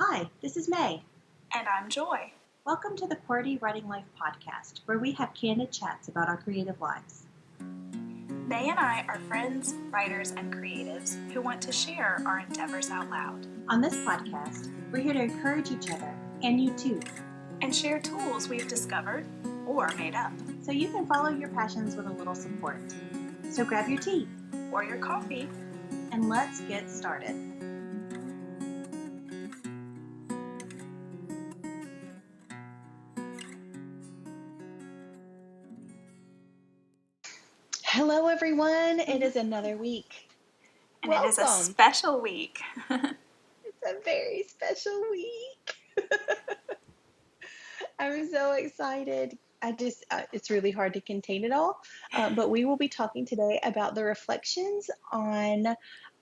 Hi, this is May. And I'm Joy. Welcome to the QWERTY Writing Life podcast, where we have candid chats about our creative lives. May and I are friends, writers, and creatives who want to share our endeavors out loud. On this podcast, we're here to encourage each other, and you too, and share tools we've discovered or made up. So you can follow your passions with a little support. So grab your tea or your coffee, and let's get started. Hello, everyone. It is another week. And Welcome. It is a special week. It's a very special week. I'm so excited. It's really hard to contain it all. But we will be talking today about the reflections on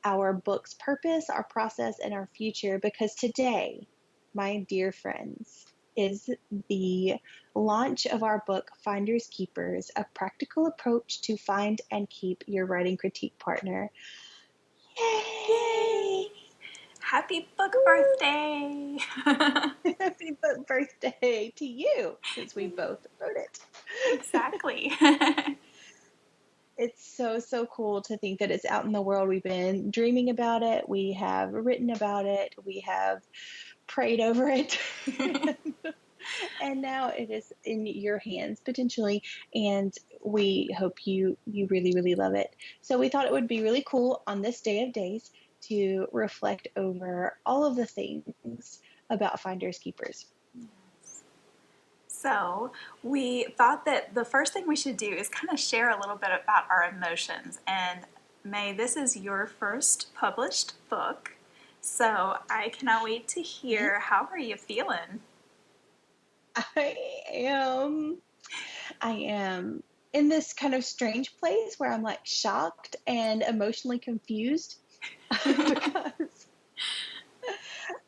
our book's purpose, our process, and our future. Because today, my dear friends, is the launch of our book, Finders Keepers, A Practical Approach to Find and Keep Your Writing Critique Partner. Yay! Happy book birthday! Happy book birthday to you, since we both wrote it. Exactly. It's so cool to think that it's out in the world. We've been dreaming about it. We have written about it. We have prayed over it. And now it is in your hands, potentially, and we hope you really, really love it. So we thought it would be really cool on this day of days to reflect over all of the things about Finders Keepers. Yes. So we thought that the first thing we should do is kind of share a little bit about our emotions. And May, this is your first published book, so I cannot wait to hear. How are you feeling? I am in this kind of strange place where I'm like shocked and emotionally confused because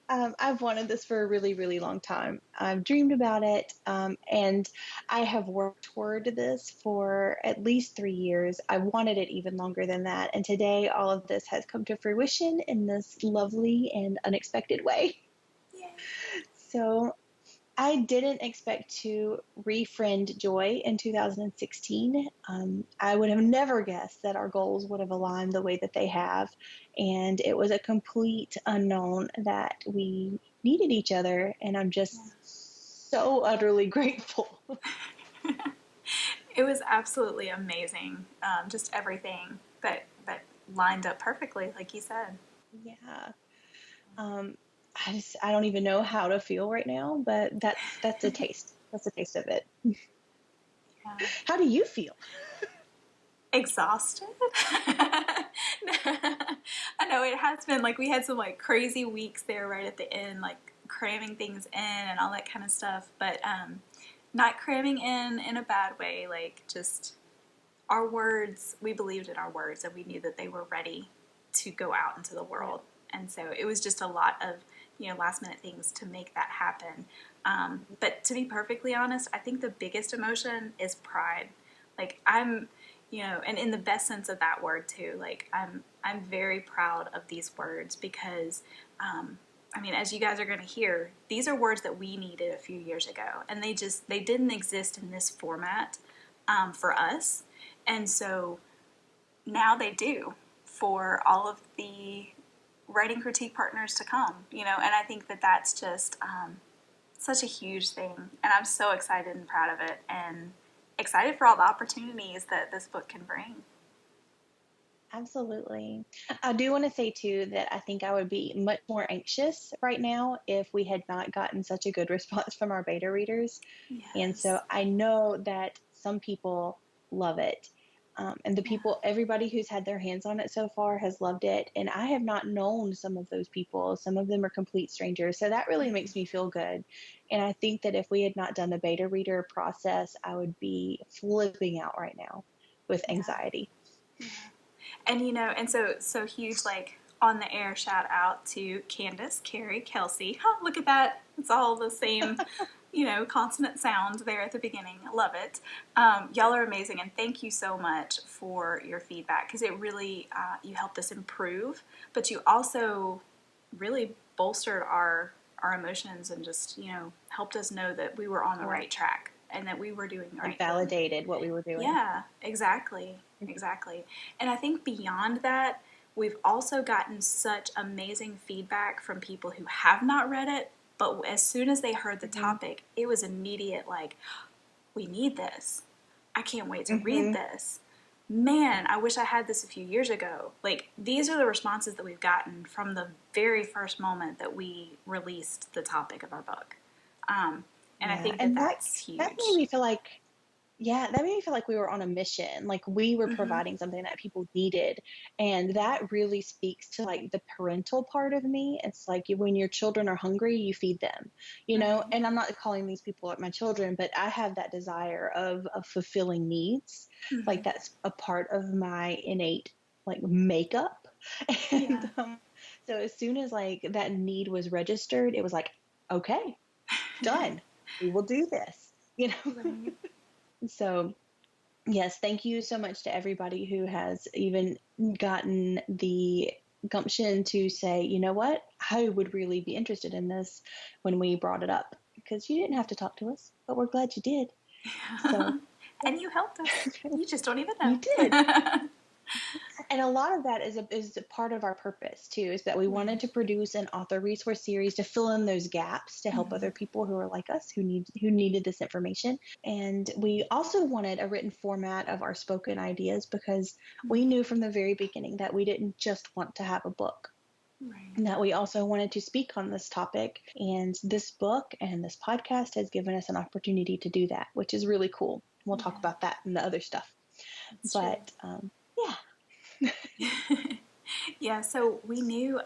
I've wanted this for a really, really long time. I've dreamed about it, and I have worked toward this for at least 3 years. I wanted it even longer than that, and today all of this has come to fruition in this lovely and unexpected way. Yay. So I didn't expect to refriend Joy in 2016. I would have never guessed that our goals would have aligned the way that they have. And it was a complete unknown that we needed each other. And I'm just so utterly grateful. It was absolutely amazing. Just everything that lined up perfectly, like you said. Yeah. I don't even know how to feel right now, but that's a taste. That's a taste of it. Yeah. How do you feel? Exhausted. I know it has been, like, we had some like crazy weeks there right at the end, like cramming things in and all that kind of stuff, but not cramming in a bad way, like just our words. We believed in our words and we knew that they were ready to go out into the world. And so it was just a lot of, last minute things to make that happen. But to be perfectly honest, I think the biggest emotion is pride. Like, I'm, and in the best sense of that word too, like I'm very proud of these words because, as you guys are going to hear, these are words that we needed a few years ago, and they didn't exist in this format for us. And so now they do for all of the writing critique partners to come, and I think that that's just such a huge thing, and I'm so excited and proud of it, and excited for all the opportunities that this book can bring. Absolutely. I do want to say too that I think I would be much more anxious right now if we had not gotten such a good response from our beta readers. Yes. And so I know that some people love it. And everybody who's had their hands on it so far has loved it. And I have not known some of those people. Some of them are complete strangers. So that really makes me feel good. And I think that if we had not done the beta reader process, I would be flipping out right now with anxiety. Yeah. And, and so huge, like, on the air shout out to Candace, Carrie, Kelsey. Oh, look at that. It's all the same consonant sound there at the beginning. I love it. Y'all are amazing, and thank you so much for your feedback, because it really, you helped us improve, but you also really bolstered our our emotions and just, helped us know that we were on the right track and that we were doing the right thing. Validated what we were doing. Yeah, exactly. Exactly. And I think beyond that, we've also gotten such amazing feedback from people who have not read it, but as soon as they heard the topic, it was immediate, like, we need this. I can't wait to read this. Man, I wish I had this a few years ago. Like, these are the responses that we've gotten from the very first moment that we released the topic of our book. And I think that's huge. That made me feel like we were on a mission, like we were providing something that people needed. And that really speaks to like the parental part of me. It's like when your children are hungry, you feed them, and I'm not calling these people like my children, but I have that desire of fulfilling needs. Like that's a part of my innate like makeup. And so as soon as like that need was registered, it was like, okay, done. We will do this, Right. So yes, thank you so much to everybody who has even gotten the gumption to say, you know what, I would really be interested in this when we brought it up, because you didn't have to talk to us, but we're glad you did. So, and you helped us. You just don't even know. You did. And a lot of that is a part of our purpose too, is that we wanted to produce an author resource series to fill in those gaps to help other people who are like us who needed this information. And we also wanted a written format of our spoken ideas because we knew from the very beginning that we didn't just want to have a book. Right. And that we also wanted to speak on this topic. And this book and this podcast has given us an opportunity to do that, which is really cool. We'll talk about that and the other stuff. That's but yeah. Yeah, so we knew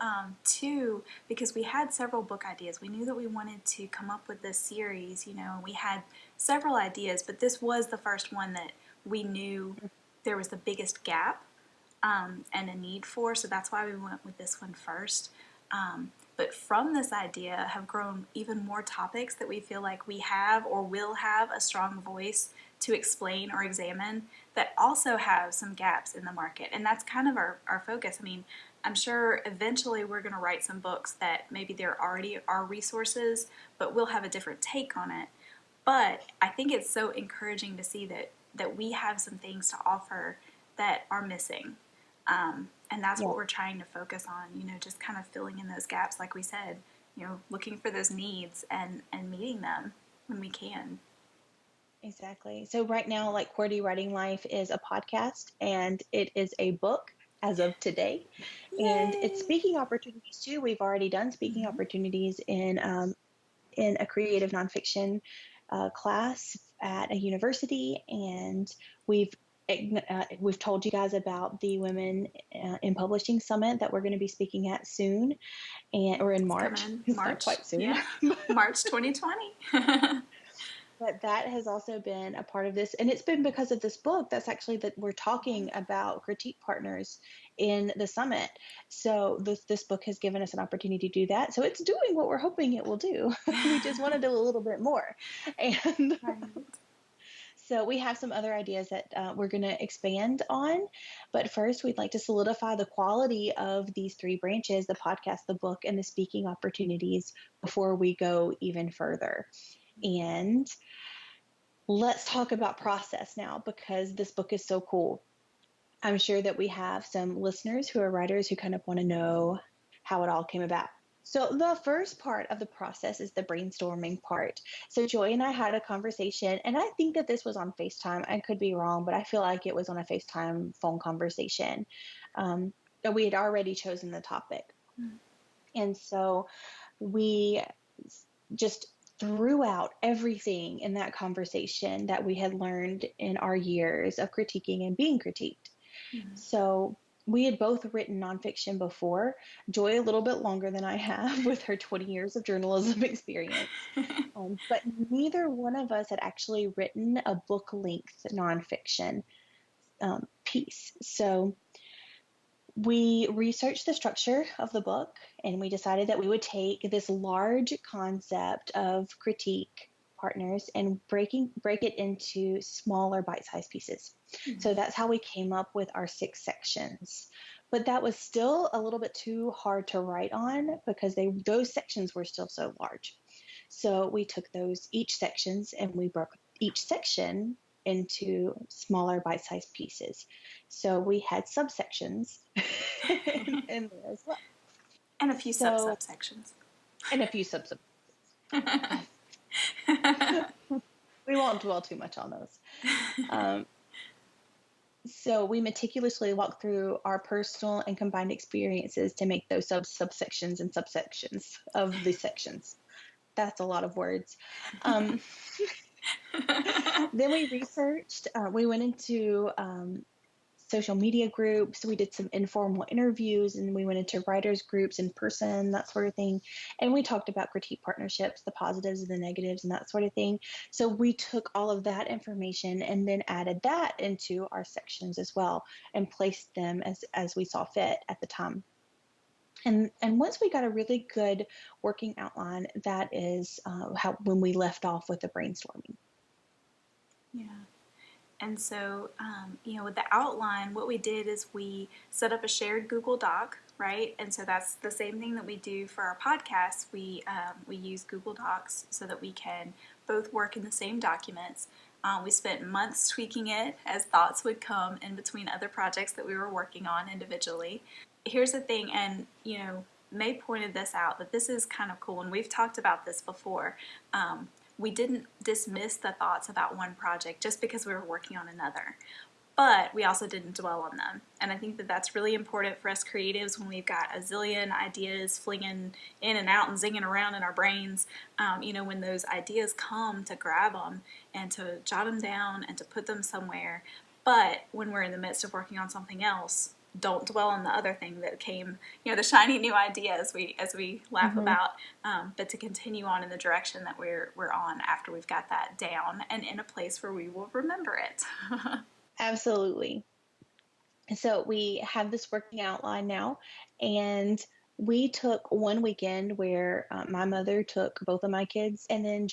too, because we had several book ideas, we knew that we wanted to come up with this series, we had several ideas, but this was the first one that we knew there was the biggest gap and a need for, so that's why we went with this one first. But from this idea have grown even more topics that we feel like we have or will have a strong voice to explain or examine that also have some gaps in the market. And that's kind of our focus. I mean, I'm sure eventually we're going to write some books that maybe there already are resources, but we'll have a different take on it. But I think it's so encouraging to see that we have some things to offer that are missing. And that's what we're trying to focus on, just kind of filling in those gaps, like we said, looking for those needs and meeting them when we can. Exactly. So right now, like QWERTY Writing Life is a podcast and it is a book as of today. Yay! And it's speaking opportunities too. We've already done speaking opportunities in a creative nonfiction class at a university, and we've told you guys about the Women in Publishing Summit that we're going to be speaking at soon, or in March. It's not quite soon. Yeah. March 2020. But that has also been a part of this, and it's been because of this book that's actually that we're talking about critique partners in the summit. So this book has given us an opportunity to do that. So it's doing what we're hoping it will do. We just want to do a little bit more. And so we have some other ideas that we're going to expand on. But first, we'd like to solidify the quality of these three branches, the podcast, the book, and the speaking opportunities before we go even further. And let's talk about process now, because this book is so cool. I'm sure that we have some listeners who are writers who kind of want to know how it all came about. So the first part of the process is the brainstorming part. So Joy and I had a conversation, and I think that this was on FaceTime. I could be wrong, but I feel like it was on a FaceTime phone conversation. That we had already chosen the topic. And so we just threw out everything in that conversation that we had learned in our years of critiquing and being critiqued. So we had both written nonfiction before, Joy a little bit longer than I have with her 20 years of journalism experience. But neither one of us had actually written a book-length nonfiction piece. So we researched the structure of the book, and we decided that we would take this large concept of critique partners and break it into smaller bite-sized pieces. So that's how we came up with our 6 sections. but that was still a little bit too hard to write on because those sections were still so large. So we took each sections and we broke each section into smaller bite-sized pieces. So we had subsections in there as well. And a few subsections. And a few subsections. We won't dwell too much on those. So we meticulously walked through our personal and combined experiences to make those subsections and subsections of the sections. That's a lot of words. Then we researched, we went into social media groups. We did some informal interviews, and we went into writers groups in person, that sort of thing. And we talked about critique partnerships, the positives and the negatives and that sort of thing. So we took all of that information and then added that into our sections as well and placed them as we saw fit at the time. And once we got a really good working outline, that is when we left off with the brainstorming. Yeah. And so, with the outline, what we did is we set up a shared Google Doc, right? And so that's the same thing that we do for our podcast. We use Google Docs so that we can both work in the same documents. We spent months tweaking it as thoughts would come in between other projects that we were working on individually. Here's the thing, and, May pointed this out, but this is kind of cool, and we've talked about this before. We didn't dismiss the thoughts about one project just because we were working on another, but we also didn't dwell on them. And I think that that's really important for us creatives when we've got a zillion ideas flinging in and out and zinging around in our brains. When those ideas come, to grab them and to jot them down and to put them somewhere. But when we're in the midst of working on something else, don't dwell on the other thing that came, the shiny new idea as we laugh about, but to continue on in the direction that we're on after we've got that down and in a place where we will remember it. Absolutely. So we have this working outline now, and we took one weekend where my mother took both of my kids, and then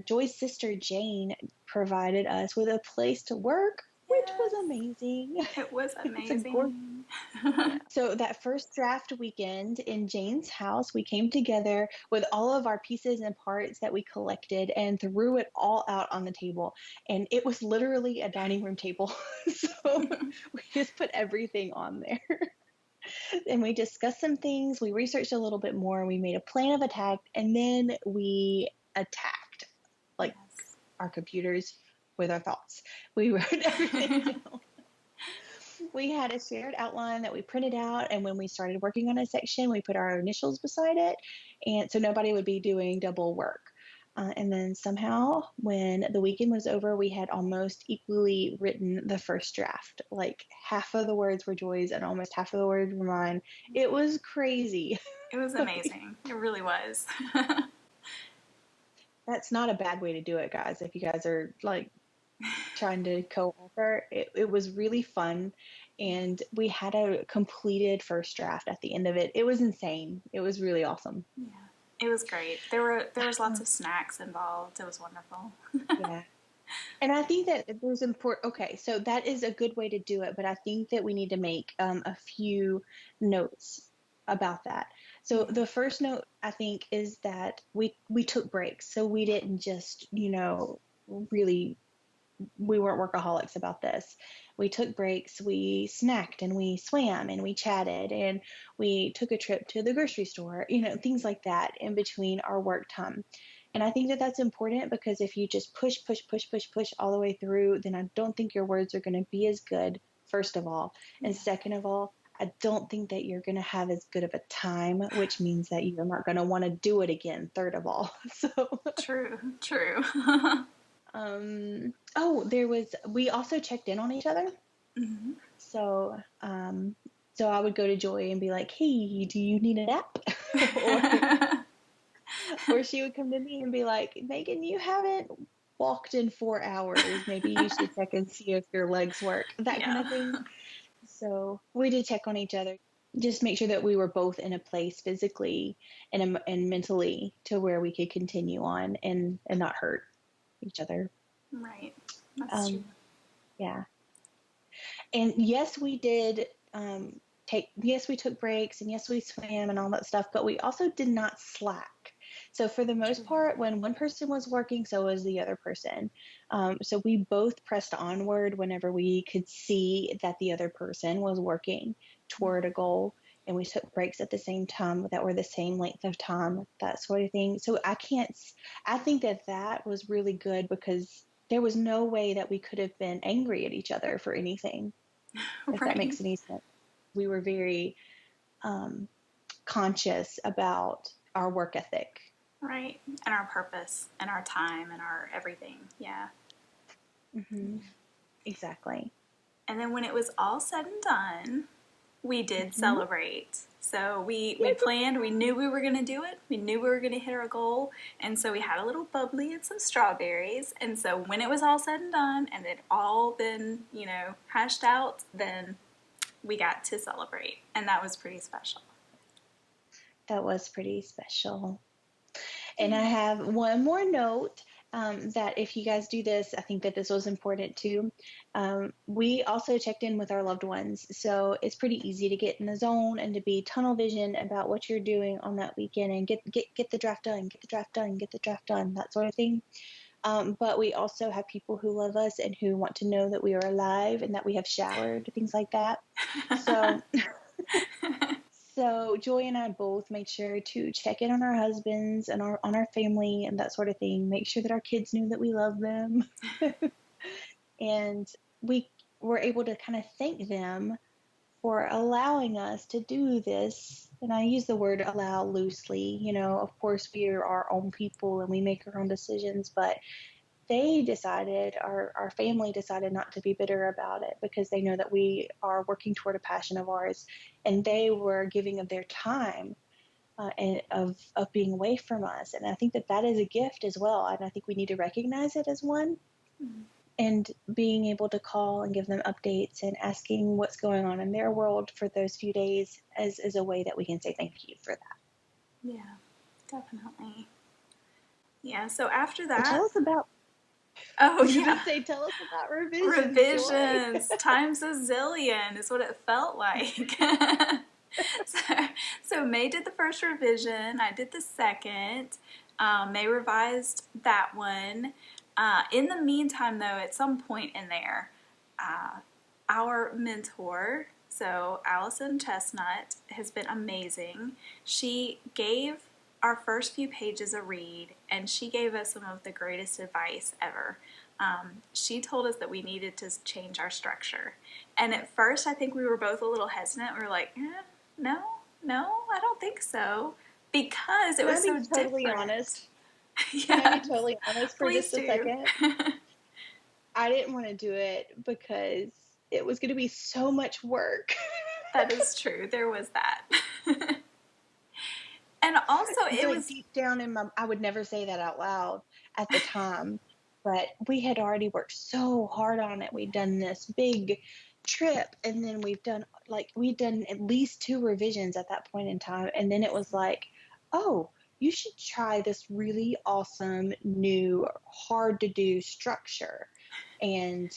Joy's sister Jane provided us with a place to work, which was amazing. It was amazing. So that first draft weekend in Jane's house, we came together with all of our pieces and parts that we collected and threw it all out on the table. And it was literally a dining room table. So we just put everything on there. And we discussed some things. We researched a little bit more. We made a plan of attack, and then we attacked our computers with our thoughts. We wrote everything down. We had a shared outline that we printed out, and when we started working on a section, we put our initials beside it, and so nobody would be doing double work. And then somehow, when the weekend was over, we had almost equally written the first draft. Like half of the words were Joy's and almost half of the words were mine. It was crazy. It was amazing. It really was. That's not a bad way to do it, guys. If you guys are trying to co-author, it was really fun, and we had a completed first draft at the end of it. It was insane. It was really awesome. Yeah, it was great. There was lots of snacks involved. It was wonderful. Yeah. And I think that there's okay, so that is a good way to do it, but I think that we need to make a few notes about that. So the first note, I think, is that we took breaks. So we didn't just, really, we weren't workaholics about this. We took breaks, we snacked and we swam and we chatted and we took a trip to the grocery store, things like that in between our work time. And I think that that's important, because if you just push all the way through, then I don't think your words are going to be as good, first of all. And second of all, I don't think that you're going to have as good of a time, which means that you're not going to want to do it again, third of all. So True. We also checked in on each other. Mm-hmm. So I would go to Joy and be like, hey, do you need a nap? or she would come to me and be like, Megan, you haven't walked in 4 hours. Maybe you should check and see if your legs work, that kind of thing. So we did check on each other, just make sure that we were both in a place physically and mentally to where we could continue on and not hurt each other. Right. That's true. Yeah. And yes, we did yes, we took breaks and yes, we swam and all that stuff, but we also did not slack. So for the most True. part, when one person was working, so was the other person. So we both pressed onward whenever we could see that the other person was working toward a goal. And we took breaks at the same time that were the same length of time, that sort of thing. So I think that that was really good because there was no way that we could have been angry at each other for anything, if that Right. makes any sense. We were very um, conscious about our work ethic. Right. And our purpose and our time and our everything. Yeah. Hmm. Exactly. And then when it was all said and done, we did Hmm. celebrate. So we planned, we knew we were going to do it. We knew we were going to hit our goal. And so we had a little bubbly and some strawberries. And so when it was all said and done and it all been, hashed out, then we got to celebrate. And that was pretty special. That was pretty special. And I Yeah. have one more note that if you guys do this, I think that this was important too. We also checked in with our loved ones. So it's pretty easy to get in the zone and to be tunnel vision about what you're doing on that weekend and get the draft done, get the draft done, get the draft done, that sort of thing. But we also have people who love us and who want to know that we are alive and that we have showered, things like that. So so Joy and I both made sure to check in on our husbands and on our family and that sort of thing. Make sure that our kids knew that we love them, and we were able to kind of thank them for allowing us to do this. And I use the word allow loosely. Of course, we are our own people and we make our own decisions, but our family decided not to be bitter about it because they know that we are working toward a passion of ours, and they were giving of their time and of being away from us. And I think that that is a gift as well. And I think we need to recognize it as one, and being able to call and give them updates and asking what's going on in their world for those few days is a way that we can say thank you for that. Yeah, definitely. Yeah, so after So that, tell us about, oh, I was going yeah, to say, tell us about revisions, Joy. revisions times a zillion is what it felt like. so, so May did the first revision, I did the second. May revised that one. In the meantime, though, at some point in there, our mentor, so Allison Chestnut, has been amazing. She gave our first few pages a read, and she gave us some of the greatest advice ever. She told us that we needed to change our structure. And at first, I think we were both a little hesitant. We were like, no, I don't think so. Because it Can I was be so totally different. honest? Can I be Yes, totally honest for please just a do. second? I didn't want to do it because it was going to be so much work. That is true. There was that. And also, It's it like was, deep down I would never say that out loud at the time, but we had already worked so hard on it. We'd done this big trip, and then we'd done at least two revisions at that point in time. And then it was like, oh, you should try this really awesome new hard to do structure. And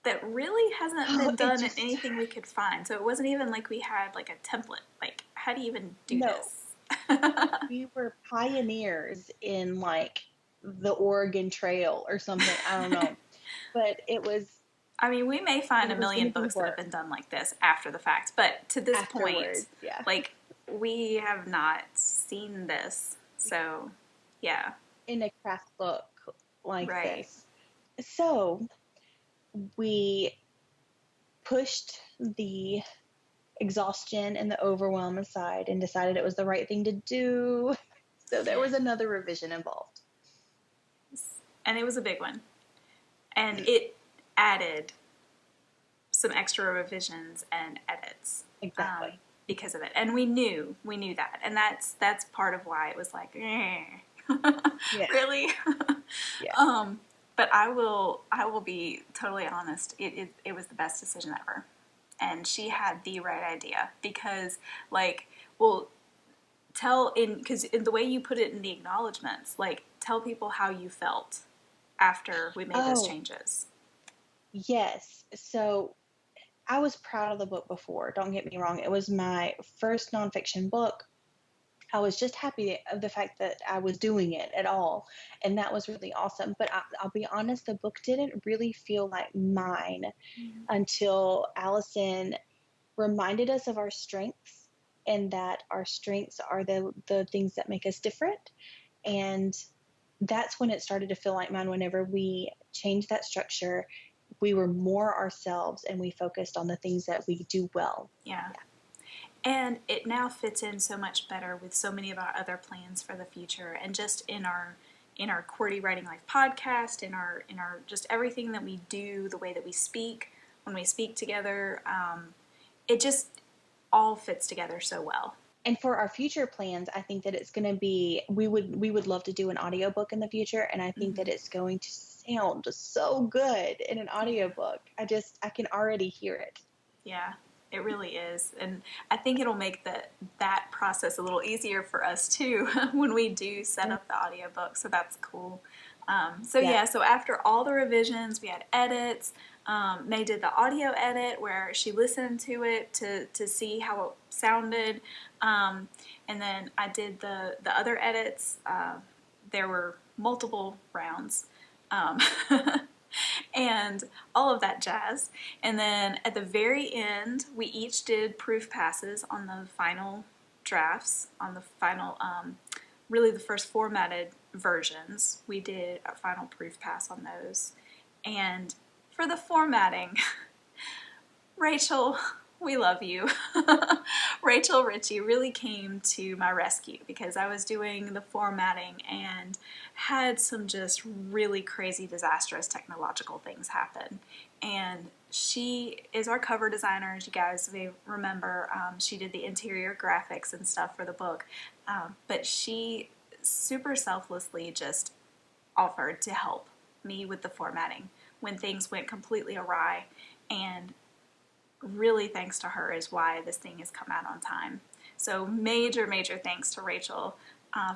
that really hasn't been it done in just, anything we could find. So it wasn't even like we had like a template. Like, how do you even do no, this? we were pioneers in like the Oregon Trail or something. I don't know. But I mean, we may find a it was going million to be books that have work been done like this after the fact, but to this point, afterwards. Yeah. like, we have not seen this. So, yeah, In a craft book like right. this. So we pushed the exhaustion and the overwhelm aside and decided it was the right thing to do. So there was another revision involved. And it was a big one. And it added some extra revisions and edits Exactly. because of it. And we knew that, and that's part of why it was like, Yeah. really. Yeah. But I will be totally honest. It was the best decision ever, and she had the right idea because well, because in the way you put it in the acknowledgments, like tell people how you felt after we made those Oh, changes. yes. So I was proud of the book before. Don't get me wrong. It was my first nonfiction book. I was just happy of the fact that I was doing it at all. And that was really awesome. But I'll be honest, the book didn't really feel like mine Mm-hmm. until Allison reminded us of our strengths and that our strengths are the things that make us different. And that's when it started to feel like mine. Whenever we changed that structure, we were more ourselves and we focused on the things that we do well. Yeah. And it now fits in so much better with so many of our other plans for the future, and just in our QWERTY Writing Life podcast, in our just everything that we do, the way that we speak when we speak together, it just all fits together so well. And for our future plans, I think that it's going to be, we would love to do an audiobook in the future, and I think Mm-hmm. that it's going to sound so good in an audiobook. I can already hear it. Yeah, it really is. And I think it'll make that process a little easier for us too when we do set up the audiobook. So that's cool. So after all the revisions, we had edits. May did the audio edit where she listened to it to see how it sounded. And then I did the other edits. There were multiple rounds. Um, and all of that jazz. And then at the very end, we each did proof passes on the final drafts, on the final, really the first formatted versions. We did a final proof pass on those. And for the formatting, Rachel, we love you. Rachel Ritchie really came to my rescue because I was doing the formatting and had some just really crazy, disastrous technological things happen. And she is our cover designer, as you guys may remember. She did the interior graphics and stuff for the book. But she super selflessly just offered to help me with the formatting when things went completely awry. And really thanks to her is why this thing has come out on time. So major thanks to Rachel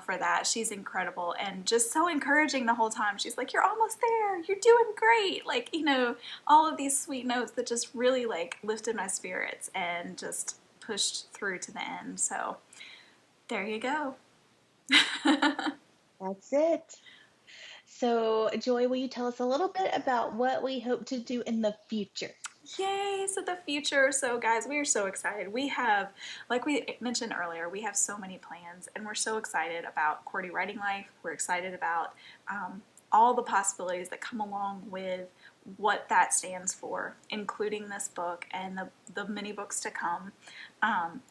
for that. She's incredible and just so encouraging the whole time. She's like, you're almost there, you're doing great, like, you know, all of these sweet notes that just really like lifted my spirits and just pushed through to the end. So there you go. That's it. So, Joy, will you tell us a little bit about what we hope to do in the future? Yay, so the future. So guys, we are so excited. We have, like we mentioned earlier, we have so many plans and we're so excited about QWERTY Writing Life. We're excited about all the possibilities that come along with what that stands for, including this book and the many books to come.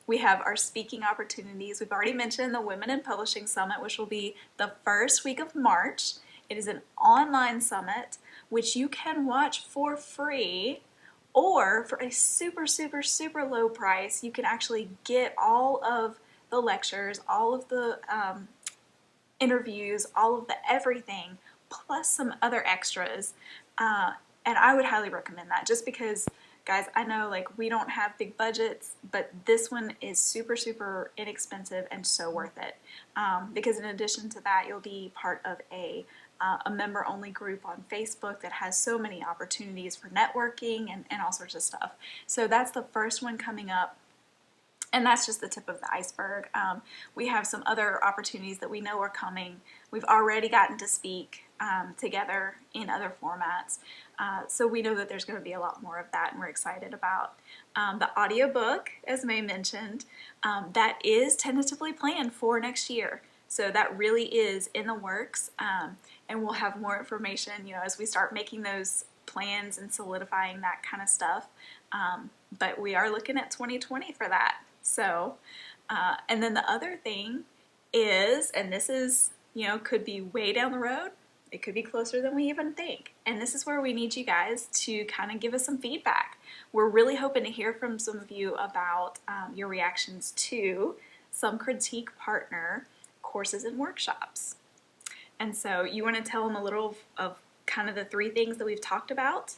We have our speaking opportunities. We've already mentioned the Women in Publishing Summit, which will be the first week of March. It is an online summit, which you can watch for free, or for a super low price. You can actually get all of the lectures, all of the interviews, all of the everything, plus some other extras. And I would highly recommend that, just because, guys, I know like we don't have big budgets, but this one is super inexpensive and so worth it. Because in addition to that, you'll be part of a member-only group on Facebook that has so many opportunities for networking and all sorts of stuff. So that's the first one coming up. And that's just the tip of the iceberg. We have some other opportunities that we know are coming. We've already gotten to speak together in other formats. So we know that there's going to be a lot more of that, and we're excited about the audiobook, as May mentioned. That is tentatively planned for next year. So that really is in the works, and we'll have more information, you know, as we start making those plans and solidifying that kind of stuff. But we are looking at 2020 for that. So, and then the other thing is, and this is, you know, could be way down the road. It could be closer than we even think. And this is where we need you guys to kind of give us some feedback. We're really hoping to hear from some of you about your reactions to some critique partner courses and workshops. And so you want to tell them a little of kind of the three things that we've talked about?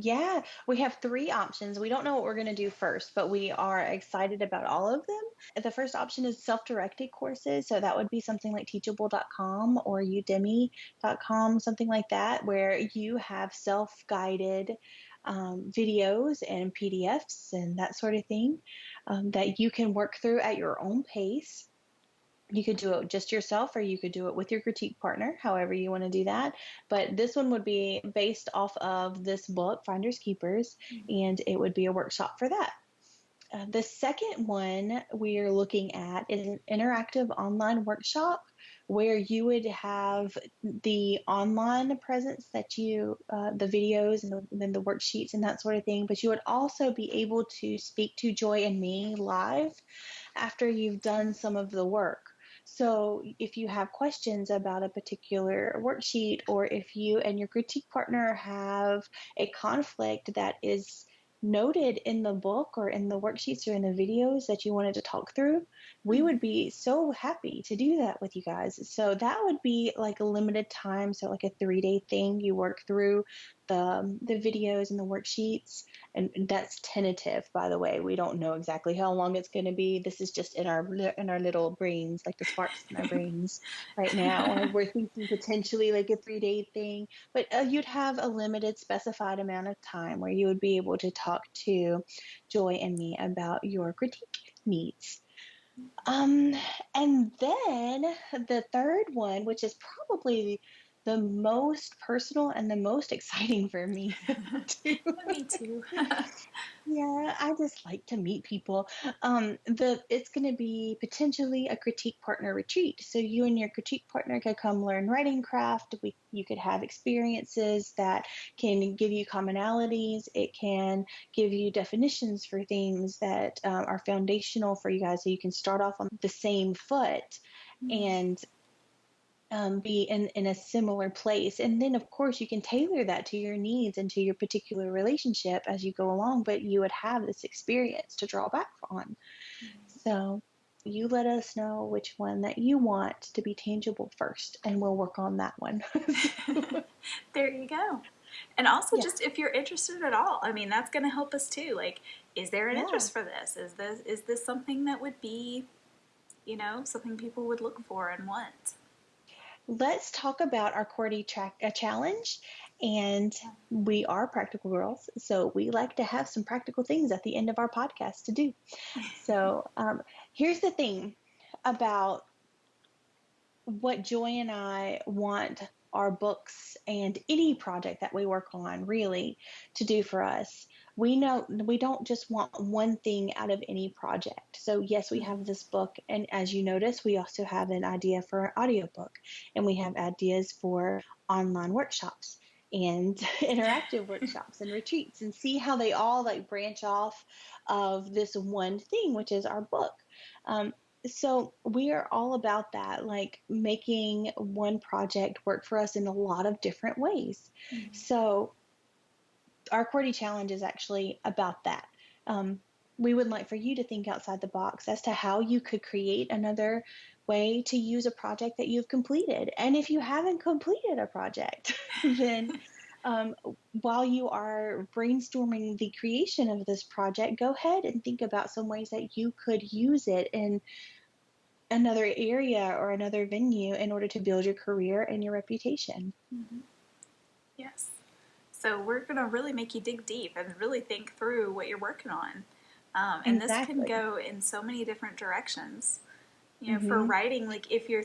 Yeah, we have three options. We don't know what we're going to do first, but we are excited about all of them. The first option is self-directed courses. So that would be something like teachable.com or udemy.com, something like that, where you have self-guided videos and PDFs and that sort of thing that you can work through at your own pace. You could do it just yourself, or you could do it with your critique partner, however you want to do that. But this one would be based off of this book, Finders Keepers, and it would be a workshop for that. The second one we're looking at is an interactive online workshop where you would have the online presence that the videos and then the worksheets and that sort of thing, but you would also be able to speak to Joy and me live after you've done some of the work. So if you have questions about a particular worksheet, or if you and your critique partner have a conflict that is noted in the book or in the worksheets or in the videos that you wanted to talk through, we would be so happy to do that with you guys. So that would be like a limited time, so like a 3-day thing. You work through the videos and the worksheets, and that's tentative, by the way. We don't know exactly how long it's going to be. This is just in our little brains, like the sparks in our brains right now. We're thinking potentially like a 3-day thing, but you'd have a limited specified amount of time where you would be able to talk to Joy and me about your critique needs. And then the third one, which is probably the most personal and the most exciting for me too. Me too. Yeah, I just like to meet people. It's going to be potentially a critique partner retreat. So you and your critique partner could come learn writing craft. You could have experiences that can give you commonalities. It can give you definitions for things that are foundational for you guys, so you can start off on the same foot and be in a similar place. And then, of course, you can tailor that to your needs and to your particular relationship as you go along, but you would have this experience to draw back on. So you let us know which one that you want to be tangible first, and we'll work on that one. There you go. And also, Yeah. just if you're interested at all, I mean, that's going to help us too. Like, is there an Yeah. interest for this? Is this something that would be, something people would look for and want? Let's talk about our QWERTY challenge. And we are practical girls, so we like to have some practical things at the end of our podcast to do. So here's the thing about what Joy and I want our books and any project that we work on really to do for us. We know we don't just want one thing out of any project. So yes, we have this book, and as you notice, we also have an idea for an audiobook, and we have ideas for online workshops and interactive workshops and retreats, and see how they all like branch off of this one thing, which is our book. So we are all about that, like making one project work for us in a lot of different ways. So our QWERTY challenge is actually about that. We would like for you to think outside the box as to how you could create another way to use a project that you've completed. And if you haven't completed a project, then while you are brainstorming the creation of this project, go ahead and think about some ways that you could use it in another area or another venue in order to build your career and your reputation. Yes. So we're going to really make you dig deep and really think through what you're working on. And this can Exactly. go in so many different directions. For Mm-hmm. writing, like if you're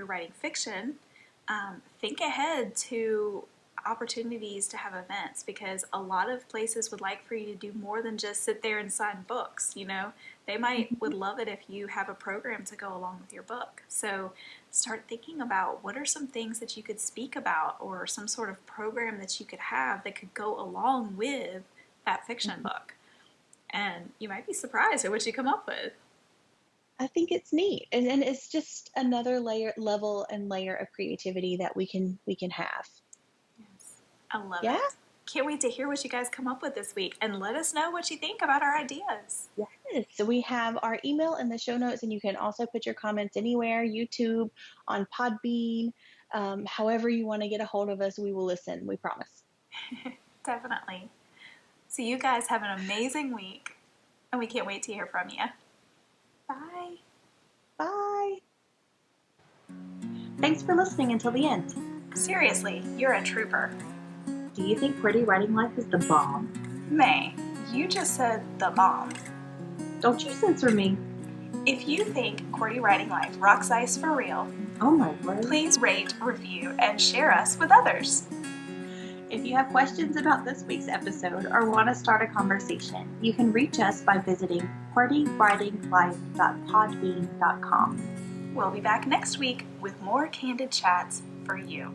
writing fiction, think ahead to opportunities to have events, because a lot of places would like for you to do more than just sit there and sign books. They would love it if you have a program to go along with your book. So start thinking about what are some things that you could speak about, or some sort of program that you could have that could go along with that fiction book. And you might be surprised at what you come up with. I think it's neat, and it's just another level and layer of creativity that we can have. Yes. I love Yeah. it. Can't wait to hear what you guys come up with this week, and let us know what you think about our ideas. Yes. So we have our email in the show notes, and you can also put your comments anywhere: YouTube, on Podbean, however you want to get a hold of us. We will listen. We promise. Definitely. So you guys have an amazing week, and we can't wait to hear from you. Bye. Bye. Thanks for listening until the end. Seriously, you're a trooper. Do you think QWERTY writing life is the bomb? May, you just said the bomb. Don't you censor me. If you think QWERTY writing life rocks ice for real, Oh my word. please rate, review, and share us with others. If you have questions about this week's episode or want to start a conversation, you can reach us by visiting QWERTYWritingLife.podbean.com. We'll be back next week with more candid chats for you.